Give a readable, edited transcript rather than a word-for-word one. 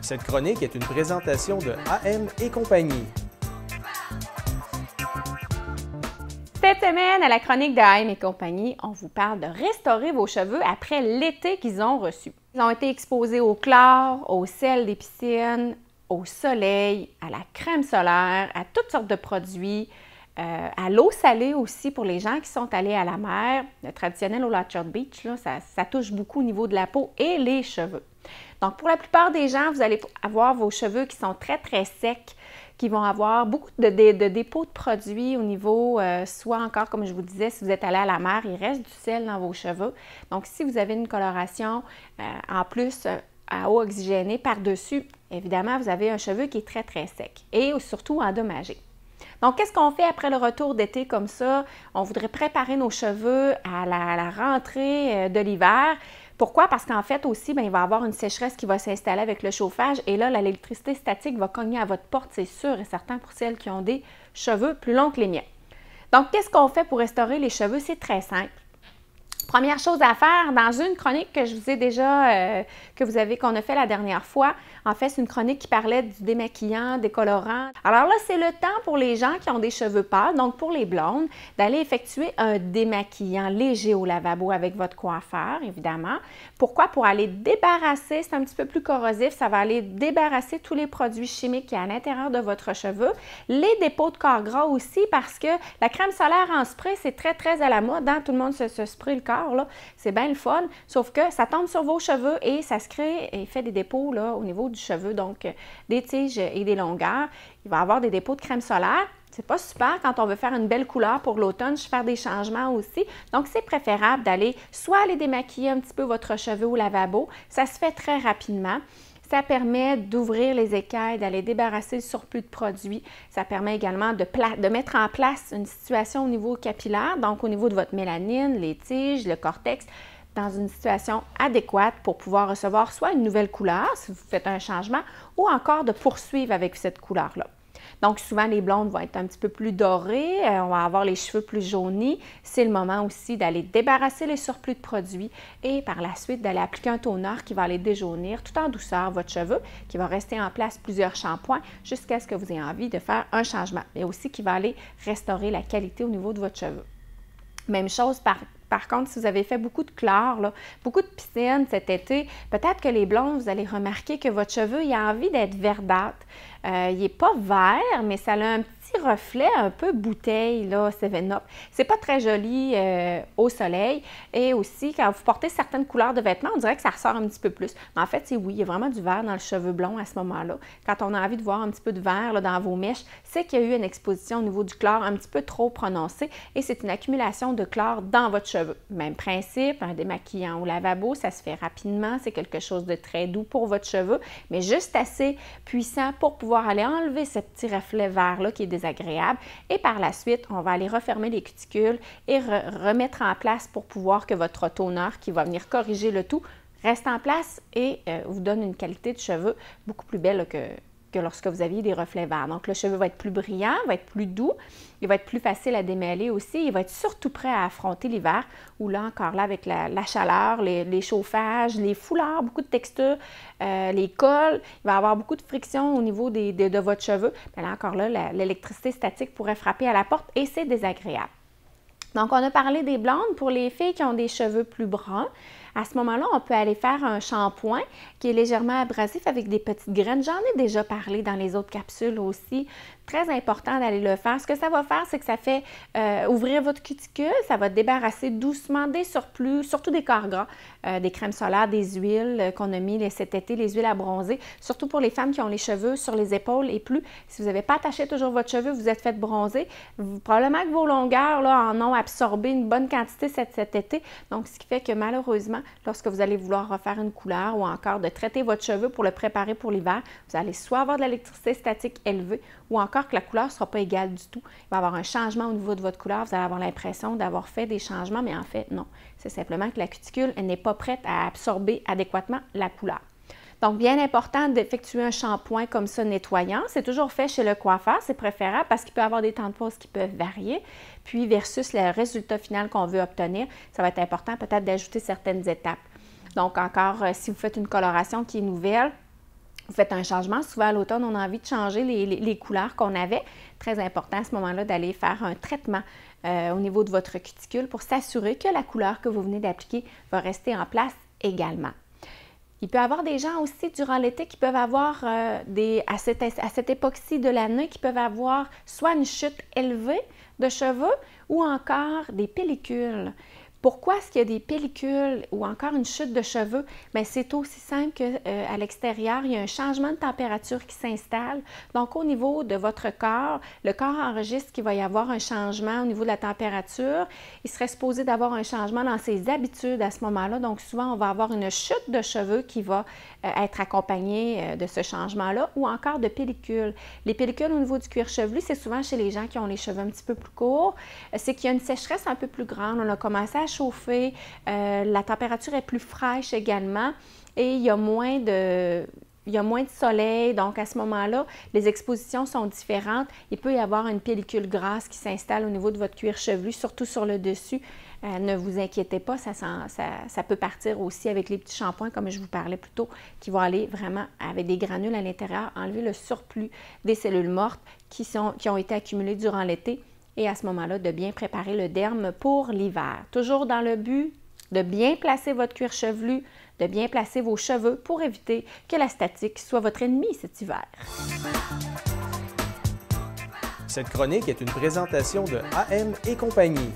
Cette chronique est une présentation de AM et compagnie. Cette semaine, à la chronique de AM et compagnie, on vous parle de restaurer vos cheveux après l'été qu'ils ont reçu. Ils ont été exposés au chlore, au sel des piscines, au soleil, à la crème solaire, à toutes sortes de produits, à l'eau salée aussi pour les gens qui sont allés à la mer. Le traditionnel au Orchard Beach, là, ça touche beaucoup au niveau de la peau et les cheveux. Donc, pour la plupart des gens, vous allez avoir vos cheveux qui sont très, très secs, qui vont avoir beaucoup de dépôts de produits au niveau, soit encore, comme je vous disais, si vous êtes allé à la mer, il reste du sel dans vos cheveux. Donc, si vous avez une coloration, en plus, à eau oxygénée par-dessus, évidemment, vous avez un cheveu qui est très, très sec et surtout endommagé. Donc, qu'est-ce qu'on fait après le retour d'été comme ça? On voudrait préparer nos cheveux à la rentrée de l'hiver. Pourquoi? Parce qu'en fait aussi, il va y avoir une sécheresse qui va s'installer avec le chauffage et là, l'électricité statique va cogner à votre porte, c'est sûr et certain pour celles qui ont des cheveux plus longs que les miens. Donc, qu'est-ce qu'on fait pour restaurer les cheveux? C'est très simple. Première chose à faire, dans une chronique que je vous ai déjà, qu'on a fait la dernière fois, en fait, c'est une chronique qui parlait du démaquillant, décolorant. Alors là, c'est le temps pour les gens qui ont des cheveux pâles, donc pour les blondes, d'aller effectuer un démaquillant léger au lavabo avec votre coiffeur, évidemment. Pourquoi? Pour aller débarrasser, c'est un petit peu plus corrosif, ça va aller débarrasser tous les produits chimiques qui sont à l'intérieur de votre cheveu. Les dépôts de corps gras aussi, parce que la crème solaire en spray, c'est très, très à la mode, hein? Tout le monde se spray le corps. C'est bien le fun, sauf que ça tombe sur vos cheveux et ça se crée et fait des dépôts là, au niveau du cheveu, donc des tiges et des longueurs. Il va y avoir des dépôts de crème solaire. C'est pas super quand on veut faire une belle couleur pour l'automne, faire des changements aussi. Donc, c'est préférable d'aller soit aller démaquiller un petit peu votre cheveu au lavabo. Ça se fait très rapidement. Ça permet d'ouvrir les écailles, d'aller débarrasser le surplus de produits. Ça permet également de mettre en place une situation au niveau capillaire, donc au niveau de votre mélanine, les tiges, le cortex, dans une situation adéquate pour pouvoir recevoir soit une nouvelle couleur, si vous faites un changement, ou encore de poursuivre avec cette couleur-là. Donc, souvent, les blondes vont être un petit peu plus dorées, on va avoir les cheveux plus jaunis. C'est le moment aussi d'aller débarrasser les surplus de produits et par la suite d'aller appliquer un toner qui va aller déjaunir tout en douceur votre cheveu, qui va rester en place plusieurs shampoings jusqu'à ce que vous ayez envie de faire un changement, mais aussi qui va aller restaurer la qualité au niveau de votre cheveu. Même chose par contre, si vous avez fait beaucoup de chlore, là, beaucoup de piscine cet été, peut-être que les blondes, vous allez remarquer que votre cheveu, il a envie d'être verdâtre. Il n'est pas vert, mais ça a un petit reflet un peu bouteille, là, 7-Up. C'est pas très joli au soleil. Et aussi, quand vous portez certaines couleurs de vêtements, on dirait que ça ressort un petit peu plus. Mais en fait, c'est oui, il y a vraiment du vert dans le cheveu blond à ce moment-là. Quand on a envie de voir un petit peu de vert là, dans vos mèches, c'est qu'il y a eu une exposition au niveau du chlore un petit peu trop prononcée et c'est une accumulation de chlore dans votre cheveu. Même principe, un démaquillant au lavabo, ça se fait rapidement, c'est quelque chose de très doux pour votre cheveu, mais juste assez puissant pour pouvoir aller enlever ce petit reflet vert-là qui est désagréable. Et par la suite, on va aller refermer les cuticules et remettre en place pour pouvoir que votre toner qui va venir corriger le tout reste en place et vous donne une qualité de cheveux beaucoup plus belle que lorsque vous aviez des reflets verts. Donc, le cheveu va être plus brillant, va être plus doux, il va être plus facile à démêler aussi, il va être surtout prêt à affronter l'hiver, où là, encore là, avec la chaleur, les chauffages, les foulards, beaucoup de textures, les cols, il va y avoir beaucoup de friction au niveau de votre cheveu. Bien là, encore là, l'électricité statique pourrait frapper à la porte et c'est désagréable. Donc, on a parlé des blondes. Pour les filles qui ont des cheveux plus bruns, à ce moment-là, on peut aller faire un shampoing qui est légèrement abrasif avec des petites graines. J'en ai déjà parlé dans les autres capsules aussi. Très important d'aller le faire. Ce que ça va faire, c'est que ça fait ouvrir votre cuticule, ça va débarrasser doucement des surplus, surtout des corps gras, des crèmes solaires, des huiles qu'on a mis cet été, les huiles à bronzer, surtout pour les femmes qui ont les cheveux sur les épaules et plus. Si vous n'avez pas attaché toujours votre cheveu, vous êtes fait bronzer, probablement que vos longueurs là, en ont absorbé une bonne quantité cet été. Donc, ce qui fait que malheureusement, lorsque vous allez vouloir refaire une couleur ou encore de traiter votre cheveu pour le préparer pour l'hiver, vous allez soit avoir de l'électricité statique élevée ou encore que la couleur ne sera pas égale du tout. Il va y avoir un changement au niveau de votre couleur. Vous allez avoir l'impression d'avoir fait des changements, mais en fait, non. C'est simplement que la cuticule n'est pas prête à absorber adéquatement la couleur. Donc, bien important d'effectuer un shampoing comme ça nettoyant. C'est toujours fait chez le coiffeur, c'est préférable parce qu'il peut y avoir des temps de pause qui peuvent varier. Puis, versus le résultat final qu'on veut obtenir, ça va être important peut-être d'ajouter certaines étapes. Donc, encore, si vous faites une coloration qui est nouvelle, Vous faites un changement, souvent à l'automne, on a envie de changer les couleurs qu'on avait. Très important à ce moment-là d'aller faire un traitement au niveau de votre cuticule pour s'assurer que la couleur que vous venez d'appliquer va rester en place également. Il peut y avoir des gens aussi durant l'été qui peuvent avoir, à cette époque-ci de l'année, qui peuvent avoir soit une chute élevée de cheveux ou encore des pellicules. Pourquoi est-ce qu'il y a des pellicules ou encore une chute de cheveux? Bien, c'est aussi simple qu'à l'extérieur, il y a un changement de température qui s'installe. Donc, au niveau de votre corps, le corps enregistre qu'il va y avoir un changement au niveau de la température. Il serait supposé d'avoir un changement dans ses habitudes à ce moment-là. Donc, souvent, on va avoir une chute de cheveux qui va être accompagnée de ce changement-là ou encore de pellicules. Les pellicules au niveau du cuir chevelu, c'est souvent chez les gens qui ont les cheveux un petit peu plus courts. C'est qu'il y a une sécheresse un peu plus grande. On a commencé à chauffer, la température est plus fraîche également et il y a moins de soleil, donc à ce moment-là, les expositions sont différentes. Il peut y avoir une pellicule grasse qui s'installe au niveau de votre cuir chevelu, surtout sur le dessus. Ne vous inquiétez pas, ça peut partir aussi avec les petits shampoings, comme je vous parlais plus tôt, qui vont aller vraiment avec des granules à l'intérieur, enlever le surplus des cellules mortes qui ont été accumulées durant l'été. Et à ce moment-là, de bien préparer le derme pour l'hiver. Toujours dans le but de bien placer votre cuir chevelu, de bien placer vos cheveux pour éviter que la statique soit votre ennemi cet hiver. Cette chronique est une présentation de AM et compagnie.